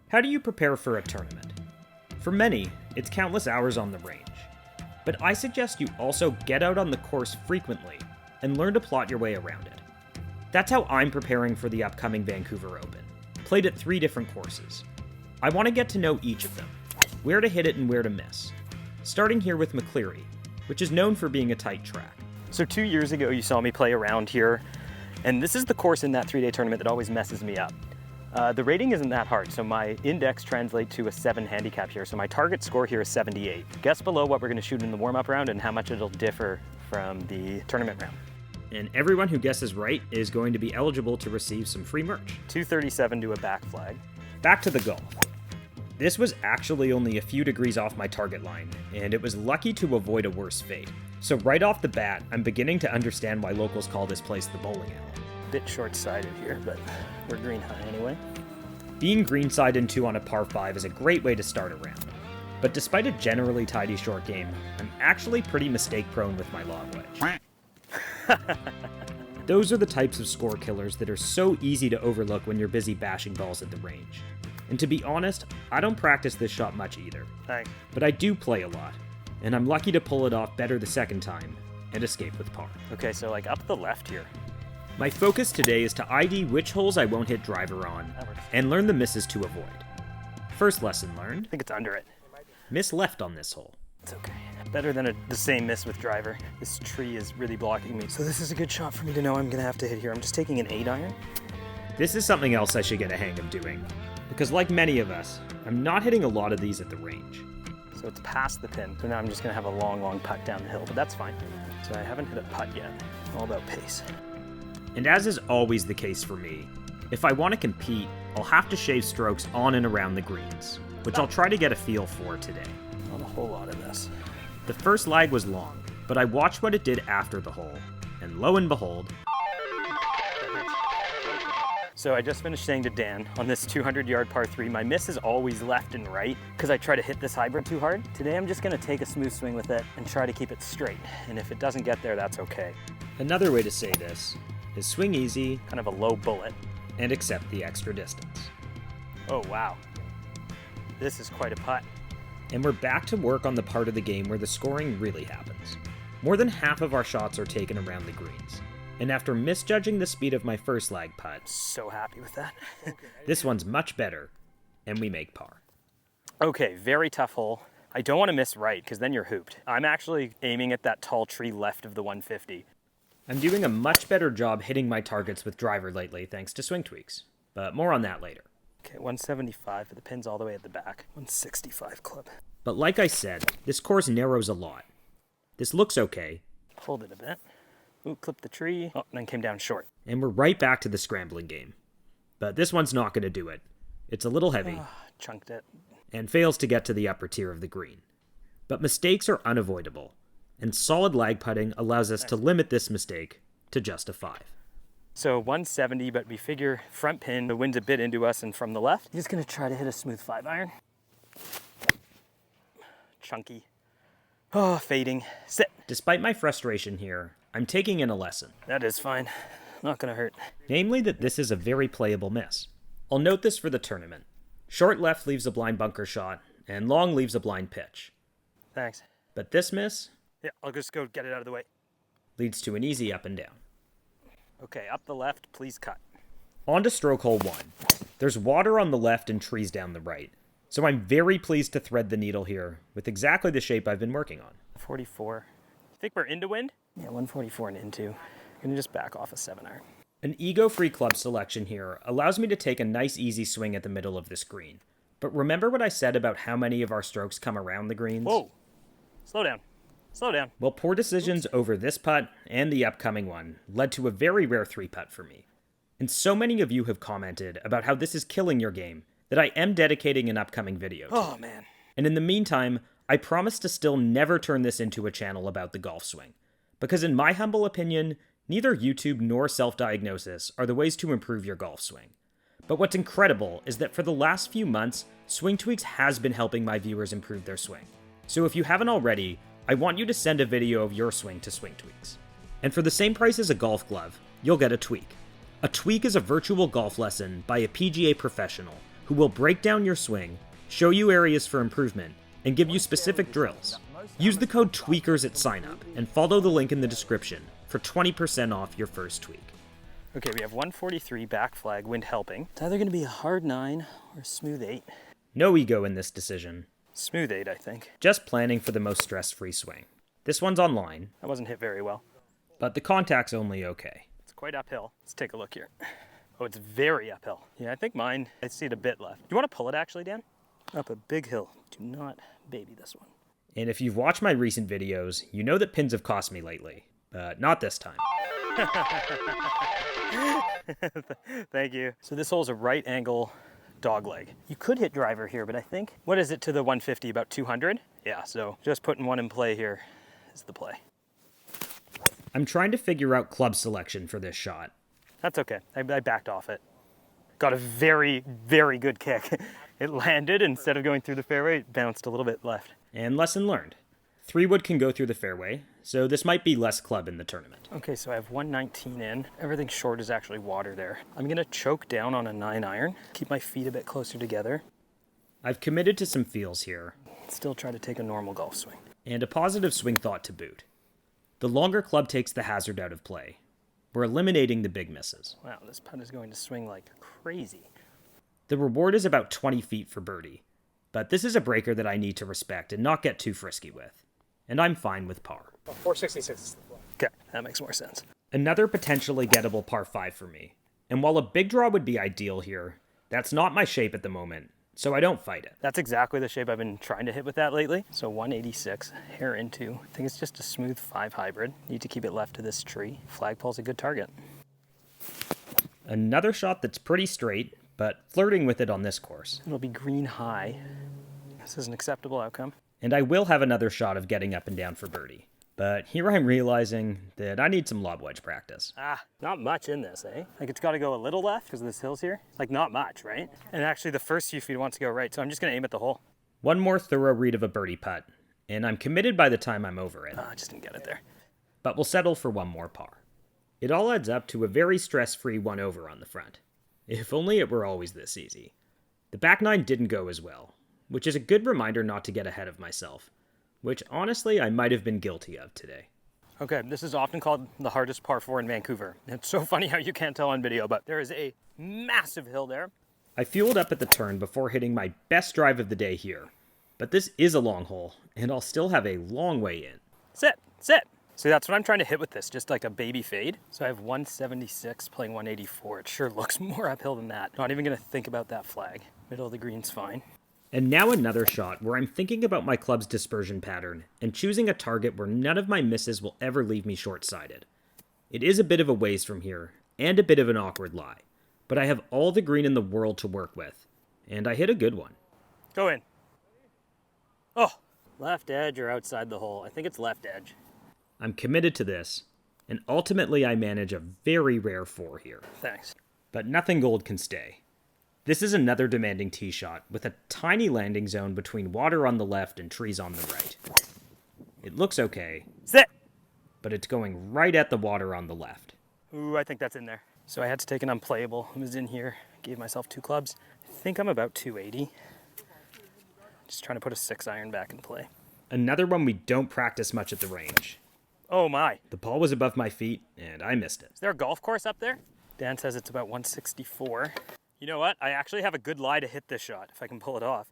How do you prepare for a tournament? For many, it's countless hours on the range. But I suggest you also get out on the course frequently and learn to plot your way around it. That's how I'm preparing for the upcoming Vancouver Open. Played at 3 different courses. I want to get to know each of them, where to hit it and where to miss. Starting here with MCCLEERY, which is known for being a tight track. So 2 years ago you saw me play around here, and this is the course in that 3-day tournament that always messes me up. The rating isn't that hard, so my index translates to a 7 handicap here, so my target score here is 78. Guess below what we're going to shoot in the warm-up round and how much it'll differ from the tournament round. And everyone who guesses right is going to be eligible to receive some free merch. 237 to a back flag. Back to the golf. This was actually only a few degrees off my target line, and it was lucky to avoid a worse fate. So right off the bat, I'm beginning to understand why locals call this place the bowling alley. Bit short-sided here, but we're green high anyway. Being greenside in 2 on a par 5 is a great way to start a round. But despite a generally tidy short game, I'm actually pretty mistake-prone with my long wedge. Those are the types of score killers that are so easy to overlook when you're busy bashing balls at the range. And to be honest, I don't practice this shot much either. Thanks. But I do play a lot, and I'm lucky to pull it off better the second time and escape with par. Okay, so like up the left here. My focus today is to ID which holes I won't hit driver on, and learn the misses to avoid. First lesson learned. I think it's under it. Miss left on this hole. It's okay. Better than the same miss with driver. This tree is really blocking me, so this is a good shot for me to know I'm going to have to hit here. I'm just taking an 8 iron. This is something else I should get a hang of doing, because like many of us, I'm not hitting a lot of these at the range. So it's past the pin, so now I'm just going to have a long putt down the hill, but that's fine. So I haven't hit a putt yet. All about pace. And as is always the case for me, if I want to compete, I'll have to shave strokes on and around the greens, which I'll try to get a feel for today. Not a whole lot of this. The first lag was long, but I watched what it did after the hole, and lo and behold... So I just finished saying to Dan, on this 200-yard par 3, my miss is always left and right because I try to hit this hybrid too hard. Today I'm just going to take a smooth swing with it and try to keep it straight, and if it doesn't get there, that's okay. Another way to say this is swing easy, kind of a low bullet, and accept the extra distance. Oh wow, this is quite a putt. And we're back to work on the part of the game where the scoring really happens. More than half of our shots are taken around the greens. And after misjudging the speed of my first lag putt, so happy with that. This one's much better, and we make par. Okay, very tough hole. I don't want to miss right, because then you're hooped. I'm actually aiming at that tall tree left of the 150. I'm doing a much better job hitting my targets with driver lately thanks to swing tweaks, but more on that later. Okay, 175 for the pins all the way at the back. 165 club. But like I said, this course narrows a lot. This looks okay. Hold it a bit. Ooh, clipped the tree. Oh, and then came down short. And we're right back to the scrambling game. But this one's not going to do it. It's a little heavy. Chunked it. And fails to get to the upper tier of the green. But mistakes are unavoidable. And solid lag putting allows us to limit this mistake to just a 5. So 170, but we figure front pin, the wind's a bit into us, and from the left, I'm just gonna try to hit a smooth 5 iron. Chunky. Oh, fading. Sit. Despite my frustration here, I'm taking in a lesson. That is fine. Not gonna hurt. Namely that this is a very playable miss. I'll note this for the tournament. Short left leaves a blind bunker shot, and long leaves a blind pitch. Thanks. But this miss... Yeah, I'll just go get it out of the way. Leads to an easy up and down. Okay, up the left, please cut. On to stroke hole 1. There's water on the left and trees down the right. So I'm very pleased to thread the needle here with exactly the shape I've been working on. 44. You think we're into wind? Yeah, 144 and into. I'm gonna just back off a 7 iron. An ego-free club selection here allows me to take a nice easy swing at the middle of this green. But remember what I said about how many of our strokes come around the greens? Whoa! Slow down. Slow down. Well, poor decisions over this putt and the upcoming one led to a very rare 3-putt for me. And so many of you have commented about how this is killing your game that I am dedicating an upcoming video to. Oh, man. And in the meantime, I promise to still never turn this into a channel about the golf swing. Because in my humble opinion, neither YouTube nor self-diagnosis are the ways to improve your golf swing. But what's incredible is that for the last few months, Swing Tweaks has been helping my viewers improve their swing. So if you haven't already, I want you to send a video of your swing to Swing Tweaks. And for the same price as a golf glove, you'll get a tweak. A tweak is a virtual golf lesson by a PGA professional who will break down your swing, show you areas for improvement, and give you specific drills. Use the code TWEAKERS at signup and follow the link in the description for 20% off your first tweak. Okay, we have 143 back flag, wind helping. It's either going to be a hard 9 or a smooth 8. No ego in this decision. Smooth 8, I think. Just planning for the most stress-free swing. This one's online. That wasn't hit very well. But the contact's only okay. It's quite uphill. Let's take a look here. Oh, it's very uphill. Yeah, I think mine, I see it a bit left. You want to pull it actually, Dan? Up a big hill. Do not baby this one. And if you've watched my recent videos, you know that pins have cost me lately. But not this time. Thank you. So this hole's a right angle dog leg. You could hit driver here, but I think, what is it to the 150, about 200? Yeah, so just putting one in play here is the play. I'm trying to figure out club selection for this shot. That's okay, I backed off it. Got a very, very good kick. It landed, instead of going through the fairway, it bounced a little bit left. And lesson learned. 3-wood can go through the fairway, so this might be less club in the tournament. Okay, so I have 119 in. Everything short is actually water there. I'm gonna choke down on a 9-iron, keep my feet a bit closer together. I've committed to some feels here. Still try to take a normal golf swing. And a positive swing thought to boot. The longer club takes the hazard out of play. We're eliminating the big misses. Wow, this putt is going to swing like crazy. The reward is about 20 feet for birdie, but this is a breaker that I need to respect and not get too frisky with. And I'm fine with par. 466 is the play. Okay, that makes more sense. Another potentially gettable par 5 for me. And while a big draw would be ideal here, that's not my shape at the moment, so I don't fight it. That's exactly the shape I've been trying to hit with that lately. So 186, hair into. I think it's just a smooth 5 hybrid. Need to keep it left to this tree. Flagpole's a good target. Another shot that's pretty straight, but flirting with it on this course. It'll be green high. This is an acceptable outcome. And I will have another shot of getting up and down for birdie. But here I'm realizing that I need some lob wedge practice. Not much in this, eh? Like it's got to go a little left because of this hill's here. Like not much, right? And actually the first few feet wants to go right, so I'm just going to aim at the hole. One more thorough read of a birdie putt, and I'm committed by the time I'm over it. I just didn't get it there. But we'll settle for one more par. It all adds up to a very stress-free 1 over on the front. If only it were always this easy. The back 9 didn't go as well, which is a good reminder not to get ahead of myself, which honestly I might have been guilty of today. Okay, this is often called the hardest par 4 in Vancouver. It's so funny how you can't tell on video, but there is a massive hill there. I fueled up at the turn before hitting my best drive of the day here, but this is a long hole, and I'll still have a long way in. Sit. See, that's what I'm trying to hit with this, just like a baby fade. So I have 176 playing 184. It sure looks more uphill than that. Not even gonna think about that flag. Middle of the green's fine. And now another shot where I'm thinking about my club's dispersion pattern and choosing a target where none of my misses will ever leave me short-sighted. It is a bit of a ways from here, and a bit of an awkward lie, but I have all the green in the world to work with, and I hit a good one. Go in. Oh, left edge or outside the hole? I think it's left edge. I'm committed to this, and ultimately I manage a very rare 4 here. Thanks. But nothing gold can stay. This is another demanding tee shot with a tiny landing zone between water on the left and trees on the right. It looks okay. Sit! But it's going right at the water on the left. Ooh, I think that's in there. So I had to take an unplayable. It was in here. Gave myself 2 clubs. I think I'm about 280. Just trying to put a 6-iron back in play. Another one we don't practice much at the range. Oh my. The ball was above my feet, and I missed it. Is there a golf course up there? Dan says it's about 164. You know what? I actually have a good lie to hit this shot, if I can pull it off.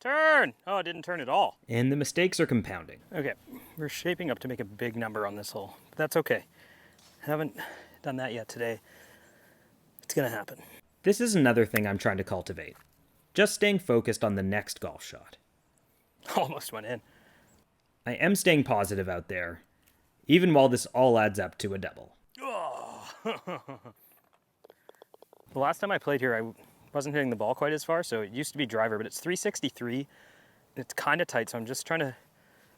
Turn! Oh, it didn't turn at all. And the mistakes are compounding. Okay, we're shaping up to make a big number on this hole, but that's okay. Haven't done that yet today. It's gonna happen. This is another thing I'm trying to cultivate. Just staying focused on the next golf shot. Almost went in. I am staying positive out there, even while this all adds up to a double. Oh. The last time I played here, I wasn't hitting the ball quite as far, so it used to be driver, but it's 363. It's kind of tight, so I'm just trying to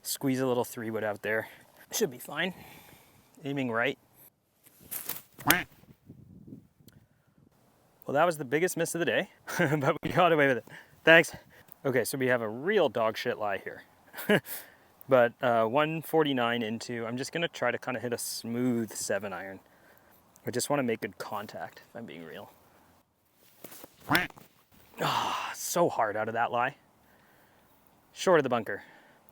squeeze a little 3-wood out there. Should be fine. Aiming right. Well, that was the biggest miss of the day, but we got away with it. Thanks. Okay, so we have a real dog shit lie here. But 149 into, I'm just gonna try to kind of hit a smooth 7-iron. I just want to make good contact, if I'm being real. So hard out of that lie. Short of the bunker.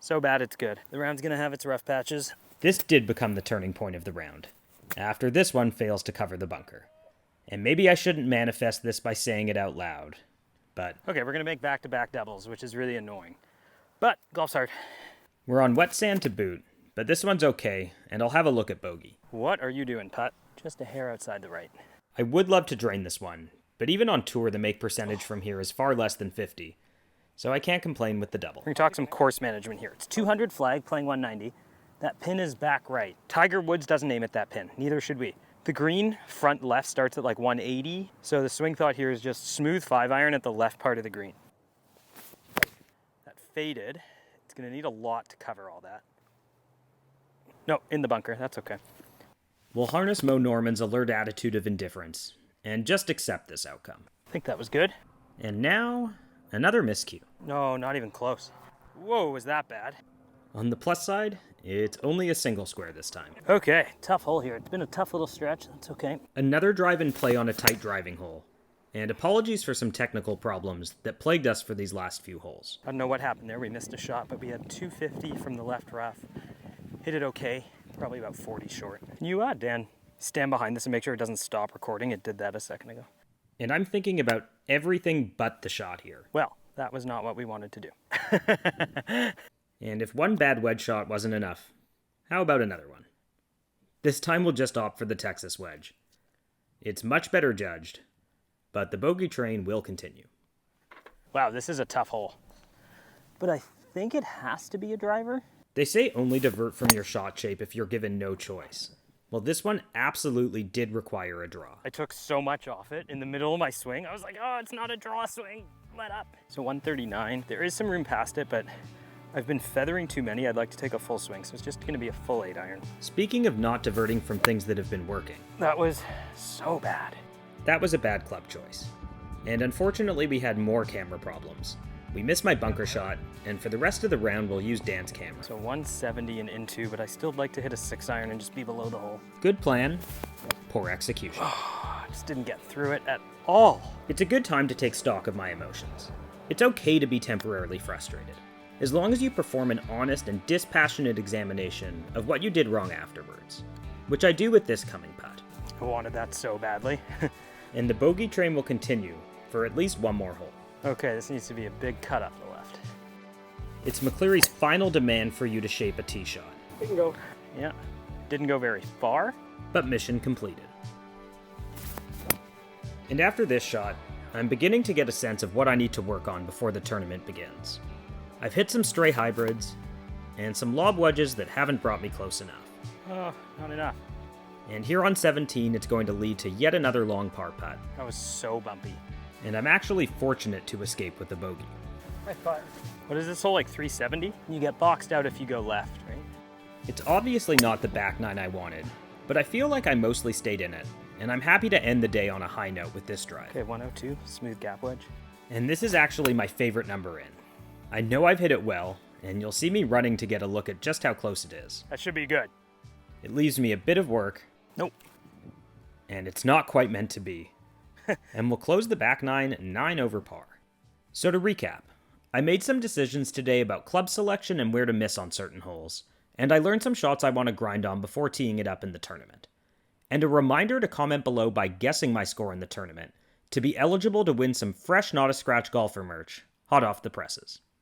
So bad it's good. The round's gonna have its rough patches. This did become the turning point of the round, after this one fails to cover the bunker. And maybe I shouldn't manifest this by saying it out loud, but... Okay, we're gonna make back-to-back doubles, which is really annoying. But, golf's hard. We're on wet sand to boot, but this one's okay, and I'll have a look at bogey. What are you doing, putt? Just a hair outside the right. I would love to drain this one, but even on tour the make percentage from here is far less than 50, so I can't complain with the double. We're gonna talk some course management here. It's 200 flag, playing 190. That pin is back right. Tiger Woods doesn't aim at that pin, neither should we. The green front left starts at like 180, so the swing thought here is just smooth 5-iron at the left part of the green. That faded. It's gonna need a lot to cover all that. No, in the bunker, that's okay. We'll harness Mo Norman's alert attitude of indifference, and just accept this outcome. I think that was good. And now, another miscue. No, not even close. Whoa, was that bad? On the plus side, it's only a single square this time. Okay, tough hole here. It's been a tough little stretch, that's okay. Another drive and play on a tight driving hole. And apologies for some technical problems that plagued us for these last few holes. I don't know what happened there. We missed a shot, but we had 250 from the left rough. Hit it okay, probably about 40 short. Can you, Dan, stand behind this and make sure it doesn't stop recording? It did that a second ago. And I'm thinking about everything but the shot here. Well, that was not what we wanted to do. And if one bad wedge shot wasn't enough, how about another one? This time we'll just opt for the Texas wedge. It's much better judged, but the bogey train will continue. Wow, this is a tough hole. But I think it has to be a driver. They say only divert from your shot shape if you're given no choice. Well, this one absolutely did require a draw. I took so much off it in the middle of my swing. I was like, oh, it's not a draw swing. Let up. So 139. There is some room past it, but I've been feathering too many. I'd like to take a full swing, so it's just going to be a full 8-iron. Speaking of not diverting from things that have been working. That was so bad. That was a bad club choice. And unfortunately, we had more camera problems. We missed my bunker shot, and for the rest of the round, we'll use Dan's camera. So 170 and into, but I still like to hit a 6-iron and just be below the hole. Good plan, poor execution. I just didn't get through it at all. It's a good time to take stock of my emotions. It's okay to be temporarily frustrated, as long as you perform an honest and dispassionate examination of what you did wrong afterwards, which I do with this coming putt. I wanted that so badly. And the bogey train will continue for at least one more hole. Okay, this needs to be a big cut up the left. It's McCleery's final demand for you to shape a tee shot. We can go. Yeah, didn't go very far. But mission completed. And after this shot, I'm beginning to get a sense of what I need to work on before the tournament begins. I've hit some stray hybrids, and some lob wedges that haven't brought me close enough. Oh, not enough. And here on 17, it's going to lead to yet another long par putt. That was so bumpy. And I'm actually fortunate to escape with the bogey. What is this hole, like 370? You get boxed out if you go left, right? It's obviously not the back nine I wanted, but I feel like I mostly stayed in it, and I'm happy to end the day on a high note with this drive. Okay, 102, smooth gap wedge. And this is actually my favorite number in. I know I've hit it well, and you'll see me running to get a look at just how close it is. That should be good. It leaves me a bit of work. Nope. And it's not quite meant to be. And we'll close the back nine 9 over par. So to recap, I made some decisions today about club selection and where to miss on certain holes, and I learned some shots I want to grind on before teeing it up in the tournament. And a reminder to comment below by guessing my score in the tournament, to be eligible to win some fresh Not a Scratch golfer merch, hot off the presses.